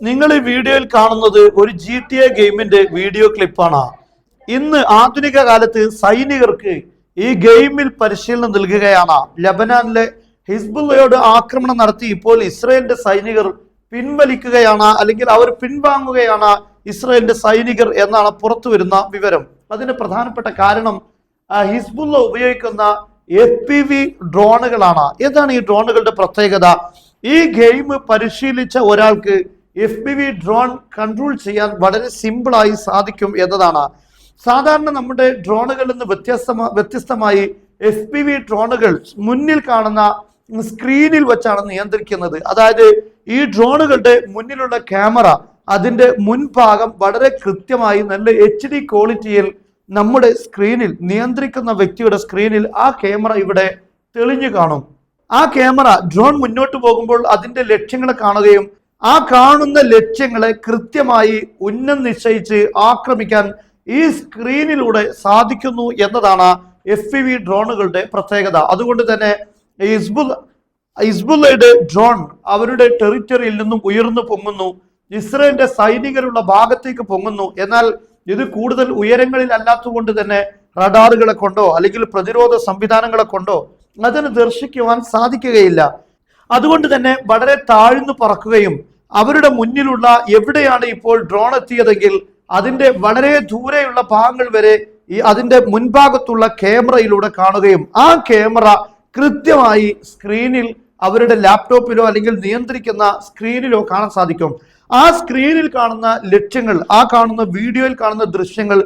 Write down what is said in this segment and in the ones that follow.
നിങ്ങൾ ഈ വീഡിയോയിൽ കാണുന്നത് ഒരു GTA ഗെയിമിന്റെ വീഡിയോ ക്ലിപ്പാണ്. ഇന്ന് ആധുനിക കാലത്ത് സൈനികർക്ക് ഈ ഗെയിമിൽ പരിശീലനം നൽകുകയാണ്. ലബനാനിലെ ഹിസ്ബുള്ളയോട് ആക്രമണം നടത്തി ഇപ്പോൾ ഇസ്രായേലിന്റെ സൈനികർ പിൻവലിക്കുകയാണ്, അല്ലെങ്കിൽ അവർ പിൻവാങ്ങുകയാണ് ഇസ്രായേലിന്റെ സൈനികർ എന്നാണ് പുറത്തു വരുന്ന വിവരം. അതിന് പ്രധാനപ്പെട്ട കാരണം ഹിസ്ബുള്ള ഉപയോഗിക്കുന്ന FPV ഡ്രോണുകളാണ്. ഏതാണ് ഈ ഡ്രോണുകളുടെ പ്രത്യേകത? ഈ ഗെയിം പരിശീലിച്ച ഒരാൾക്ക് FPV ഡ്രോൺ കൺട്രോൾ ചെയ്യാൻ വളരെ സിമ്പിളായി സാധിക്കും എന്നതാണ്. സാധാരണ നമ്മുടെ ഡ്രോണുകളിൽ നിന്ന് വ്യത്യസ്തമായി FPV ഡ്രോണുകൾ മുന്നിൽ കാണുന്ന സ്ക്രീനിൽ വെച്ചാണ് നിയന്ത്രിക്കുന്നത്. അതായത് ഈ ഡ്രോണുകളുടെ മുന്നിലുള്ള ക്യാമറ, അതിന്റെ മുൻഭാഗം വളരെ കൃത്യമായി നല്ല HD ക്വാളിറ്റിയിൽ നമ്മുടെ സ്ക്രീനിൽ, നിയന്ത്രിക്കുന്ന വ്യക്തിയുടെ സ്ക്രീനിൽ ആ ക്യാമറ ഇവിടെ തെളിഞ്ഞു കാണും. ആ ക്യാമറ ഡ്രോൺ മുന്നോട്ട് പോകുമ്പോൾ അതിന്റെ ലക്ഷ്യങ്ങളെ കാണുകയും ആ കാണുന്ന ലക്ഷ്യങ്ങളെ കൃത്യമായി ഉന്നം നിശ്ചയിച്ച് ആക്രമിക്കാൻ ഈ സ്ക്രീനിലൂടെ സാധിക്കുന്നു എന്നതാണ് FPV ഡ്രോണുകളുടെ പ്രത്യേകത. അതുകൊണ്ട് തന്നെ ഹിസ്ബുള്ളയുടെ ഡ്രോൺ അവരുടെ ടെറിറ്ററിയിൽ നിന്നും ഉയർന്നു പൊങ്ങുന്നു, ഇസ്രായേലിന്റെ സൈനികരുള്ള ഭാഗത്തേക്ക് പൊങ്ങുന്നു. എന്നാൽ ഇത് കൂടുതൽ ഉയരങ്ങളിൽ അല്ലാത്തതുകൊണ്ട് തന്നെ റഡാറുകളെ കൊണ്ടോ അല്ലെങ്കിൽ പ്രതിരോധ സംവിധാനങ്ങളെ കൊണ്ടോ അതിന് ദർശിക്കുവാൻ സാധിക്കുകയില്ല. അതുകൊണ്ട് തന്നെ വളരെ താഴ്ന്നു പറക്കുകയും അവരുടെ മുന്നിലുള്ള എവിടെയാണ് ഇപ്പോൾ ഡ്രോൺ എത്തിയതെങ്കിൽ അതിന്റെ വളരെ ദൂരെയുള്ള ഭാഗങ്ങൾ വരെ അതിന്റെ മുൻഭാഗത്തുള്ള ക്യാമറയിലൂടെ കാണുകയും ആ ക്യാമറ കൃത്യമായി സ്ക്രീനിൽ, അവരുടെ ലാപ്ടോപ്പിലോ അല്ലെങ്കിൽ നിയന്ത്രിക്കുന്ന സ്ക്രീനിലോ കാണാൻ സാധിക്കും. ആ സ്ക്രീനിൽ കാണുന്ന ലക്ഷ്യങ്ങൾ, ആ കാണുന്ന വീഡിയോയിൽ കാണുന്ന ദൃശ്യങ്ങൾ,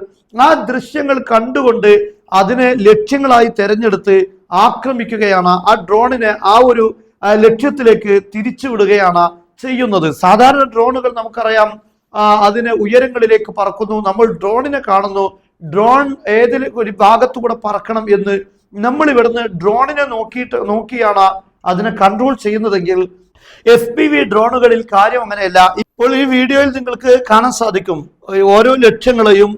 ആ ദൃശ്യങ്ങൾ കണ്ടുകൊണ്ട് അതിനെ ലക്ഷ്യങ്ങളായി തെരഞ്ഞെടുത്ത് ആക്രമിക്കുകയാണ്. ആ ഡ്രോണിനെ ആ ഒരു ലക്ഷ്യത്തിലേക്ക് തിരിച്ചുവിടുകയാണ് ചെയ്യുന്നത്. സാധാരണ ഡ്രോണുകൾ നമുക്കറിയാം, അതിന് ഉയരങ്ങളിലേക്ക് പറക്കുന്നു. നമ്മൾ ഡ്രോണിനെ കാണുന്നു, ഡ്രോൺ ഏതിൽ ഒരു ഭാഗത്തുകൂടെ പറക്കണം എന്ന് നമ്മൾ ഇവിടുന്ന് ഡ്രോണിനെ നോക്കിയാണ് അതിനെ കൺട്രോൾ ചെയ്യുന്നതെങ്കിൽ FPV ഡ്രോണുകളിൽ കാര്യം അങ്ങനെയല്ല. ഇപ്പോൾ ഈ വീഡിയോയിൽ നിങ്ങൾക്ക് കാണാൻ സാധിക്കും ഓരോ ലക്ഷ്യങ്ങളെയും.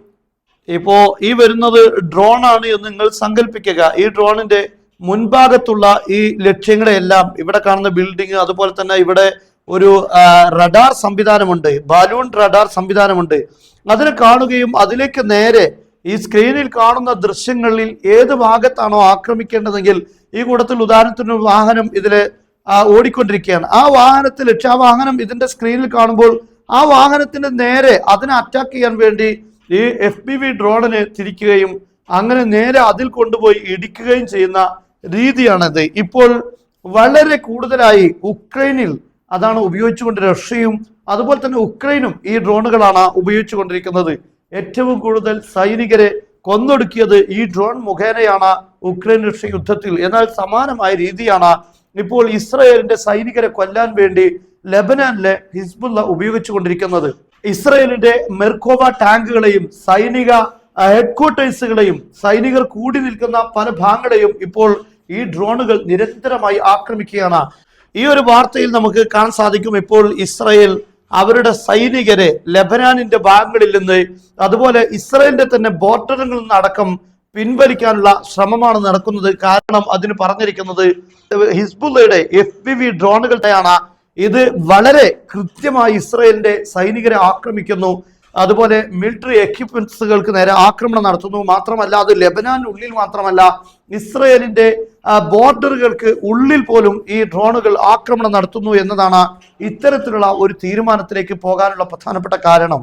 ഇപ്പോ ഈ വരുന്നത് ഡ്രോൺ ആണ് എന്ന് നിങ്ങൾ സങ്കല്പിക്കുക. ഈ ഡ്രോണിന്റെ മുൻഭാഗത്തുള്ള ഈ ലക്ഷ്യങ്ങളെല്ലാം, ഇവിടെ കാണുന്ന ബിൽഡിംഗ്, അതുപോലെ തന്നെ ഇവിടെ ഒരു റഡാർ സംവിധാനമുണ്ട്, ബലൂൺ റഡാർ സംവിധാനമുണ്ട്. അതിനെ കാണുകയും അതിലേക്ക് നേരെ ഈ സ്ക്രീനിൽ കാണുന്ന ദൃശ്യങ്ങളിൽ ഏത് ഭാഗത്താണോ ആക്രമിക്കേണ്ടതെങ്കിൽ, ഈ കൂട്ടത്തിൽ ഉദാഹരണത്തിന് വാഹനം ഇതിലെ ഓടിക്കൊണ്ടിരിക്കുകയാണ്. ആ വാഹനത്തിൽ ആ വാഹനം ഇതിന്റെ സ്ക്രീനിൽ കാണുമ്പോൾ ആ വാഹനത്തിന്റെ നേരെ അതിനെ അറ്റാക്ക് ചെയ്യാൻ വേണ്ടി ഈ FPV ഡ്രോണിനെ തിരിക്കുകയും അങ്ങനെ നേരെ അതിൽ കൊണ്ടുപോയി ഇടിക്കുകയും ചെയ്യുന്ന രീതിയാണിത്. ഇപ്പോൾ വളരെ കൂടുതലായി ഉക്രൈനിൽ അതാണ് ഉപയോഗിച്ചുകൊണ്ട് റഷ്യയും അതുപോലെ തന്നെ ഉക്രൈനും ഈ ഡ്രോണുകളാണ് ഉപയോഗിച്ചുകൊണ്ടിരിക്കുന്നത്. ഏറ്റവും കൂടുതൽ സൈനികരെ കൊന്നൊടുക്കിയത് ഈ ഡ്രോൺ മുഖേനയാണ് ഉക്രൈൻ റഷ്യ യുദ്ധത്തിൽ. എന്നാൽ സമാനമായ രീതിയാണ് ഇപ്പോൾ ഇസ്രായേലിന്റെ സൈനികരെ കൊല്ലാൻ വേണ്ടി ലബനാനിലെ ഹിസ്ബുള്ള ഉപയോഗിച്ചുകൊണ്ടിരിക്കുന്നത്. ഇസ്രായേലിന്റെ മെർക്കോവ ടാങ്കുകളെയും സൈനിക ഹെഡ്ക്വാർട്ടേഴ്സുകളെയും സൈനികർ കൂടി നിൽക്കുന്ന പല ഭാഗങ്ങളെയും ഇപ്പോൾ ഈ ഡ്രോണുകൾ നിരന്തരമായി ആക്രമിക്കുകയാണ്. ഈ ഒരു വാർത്തയിൽ നമുക്ക് കാണാൻ സാധിക്കും, ഇപ്പോൾ ഇസ്രായേൽ അവരുടെ സൈനികരെ ലബനാനിന്റെ ഭാഗങ്ങളിൽ നിന്ന്, അതുപോലെ ഇസ്രായേലിന്റെ തന്നെ ബോർഡറുകളിൽ നിന്ന് അടക്കം പിൻവലിക്കാനുള്ള ശ്രമമാണ് നടക്കുന്നത്. കാരണം അതിന് പറഞ്ഞിരിക്കുന്നത് ഹിസ്ബുള്ളയുടെ FPV ഡ്രോണുകളുടെയാണ്. ഇത് വളരെ കൃത്യമായി ഇസ്രായേലിന്റെ സൈനികരെ ആക്രമിക്കുന്നു, അതുപോലെ മിലിറ്ററി എക്യുപ്മെന്റ്സുകൾക്ക് നേരെ ആക്രമണം നടത്തുന്നു. മാത്രമല്ല അത് ലബനാനുള്ളിൽ മാത്രമല്ല, ഇസ്രായേലിന്റെ ബോർഡറുകൾക്ക് ഉള്ളിൽ പോലും ഈ ഡ്രോണുകൾ ആക്രമണം നടത്തുന്നു എന്നതാണ് ഇത്തരത്തിലുള്ള ഒരു തീരുമാനത്തിലേക്ക് പോകാനുള്ള പ്രധാനപ്പെട്ട കാരണം.